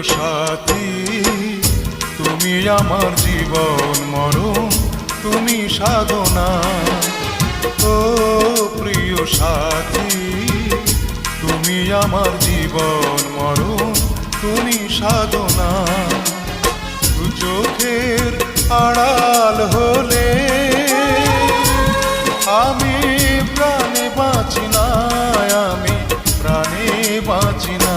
সাথী, তুমি আমার জীবন মরণ, তুমি সাধনা। ও প্রিয় সাথী, তুমি আমার জীবন মরণ, তুমি সাধনা। দু চোখের আড়াল হলে আমি প্রাণে বাঁচি না, আমি প্রাণে বাঁচি না।